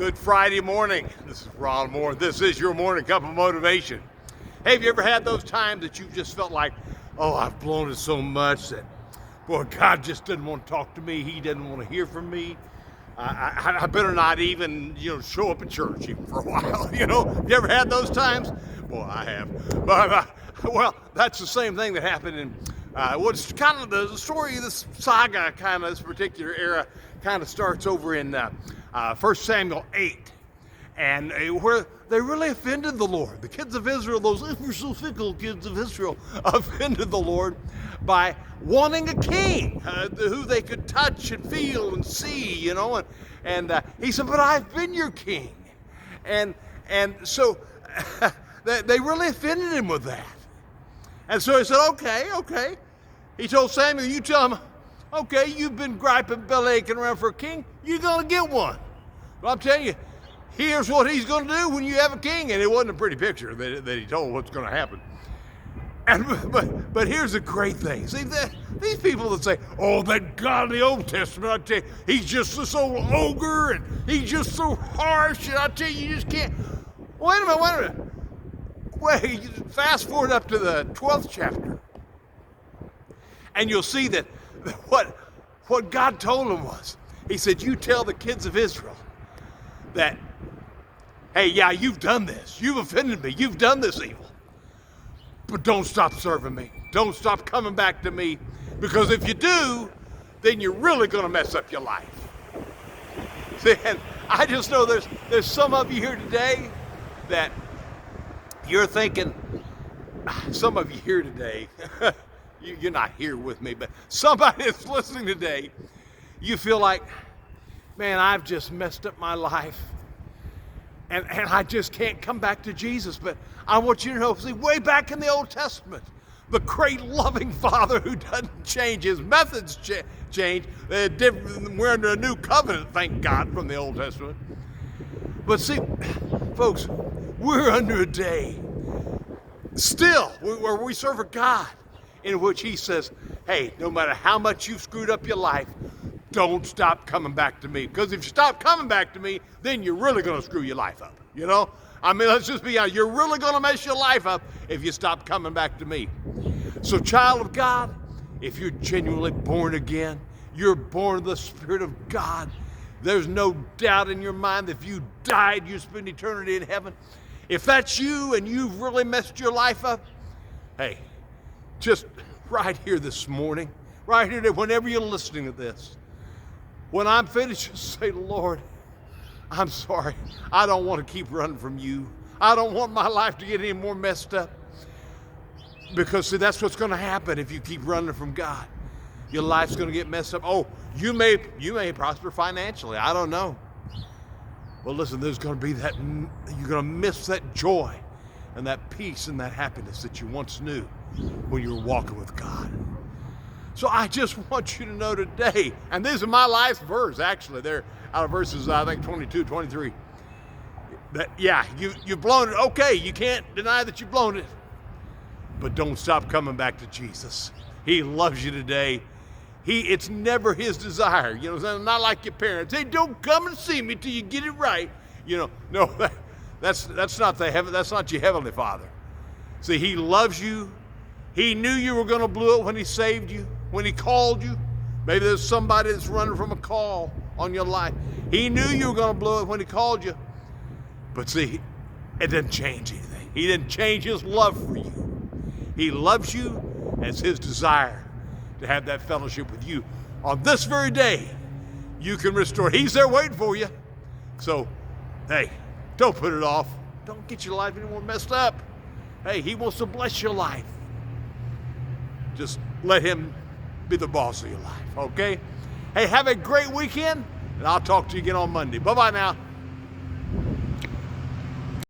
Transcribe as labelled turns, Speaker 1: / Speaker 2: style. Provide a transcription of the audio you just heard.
Speaker 1: Good Friday morning. This is Ron Moore. This is your morning cup of motivation. Hey, have you ever had those times that you just felt like, oh, I've blown it so much that, boy, God just didn't want to talk to me. He didn't want to hear from me. I better not even, show up at church even for a while. Have you ever had those times? Well, I have. But, well, that's the same thing that happened in what's kind of the story of this saga, kind of this particular era, kind of starts over in 1 Samuel 8. And where they really offended the Lord. The kids of Israel, those ever so fickle kids of Israel, offended the Lord by wanting a king who they could touch and feel and see, And he said, but I've been your king. And so they really offended him with that. And so he said, okay. He told Samuel, you tell him, okay, you've been griping, belly aching around for a king. You're going to get one. Well, I'm telling you, here's what he's going to do when you have a king. And it wasn't a pretty picture that he told what's going to happen. But here's the great thing. See, these people that say, oh, that God of the Old Testament, I tell you, he's just this old ogre and he's just so harsh. And I tell you just can't. Wait a minute. Wait, fast forward up to the 12th chapter. And you'll see that what God told him was, he said, you tell the kids of Israel that, hey, yeah, you've done this. You've offended me. You've done this evil. But don't stop serving me. Don't stop coming back to me. Because if you do, then you're really going to mess up your life. See, and I just know there's some of you here today that you're thinking, some of you here today, you're not here with me, but somebody that's listening today, you feel like, man, I've just messed up my life. And I just can't come back to Jesus. But I want you to know, see, way back in the Old Testament, the great loving Father who doesn't change, his methods change. We're under a new covenant, thank God, from the Old Testament. But see, folks, we're under a day still where we serve a God in which he says, hey, no matter how much you've screwed up your life, don't stop coming back to me. Because if you stop coming back to me, then you're really going to screw your life up. I mean, let's just be honest. You're really going to mess your life up if you stop coming back to me. So, child of God, if you're genuinely born again, you're born of the Spirit of God. There's no doubt in your mind that if you died, you spend eternity in heaven. If that's you and you've really messed your life up, hey, just right here this morning, right here, whenever you're listening to this, when I'm finished, just say, Lord, I'm sorry. I don't want to keep running from you. I don't want my life to get any more messed up. Because, see, that's what's going to happen if you keep running from God. Your life's going to get messed up. Oh, you may prosper financially. I don't know. Well, listen, there's going to be that, you're going to miss that joy and that peace and that happiness that you once knew when you were walking with God. So I just want you to know today, and this is my last verse, actually. They're out of verses, I think, 22, 23. That, yeah, you've blown it. Okay, you can't deny that you've blown it. But don't stop coming back to Jesus. He loves you today. It's never his desire. Not like your parents. Hey, don't come and see me till you get it right. No, that's not that's not your heavenly Father. See, he loves you. He knew you were going to blow it when he saved you, when he called you. Maybe there's somebody that's running from a call on your life. He knew you were going to blow it when he called you. But see, it didn't change anything. He didn't change his love for you. He loves you as his desire to have that fellowship with you. On this very day, you can restore. He's there waiting for you. So, hey, don't put it off. Don't get your life any more messed up. Hey, he wants to bless your life. Just let him be the boss of your life, okay? Hey, have a great weekend, and I'll talk to you again on Monday. Bye-bye now.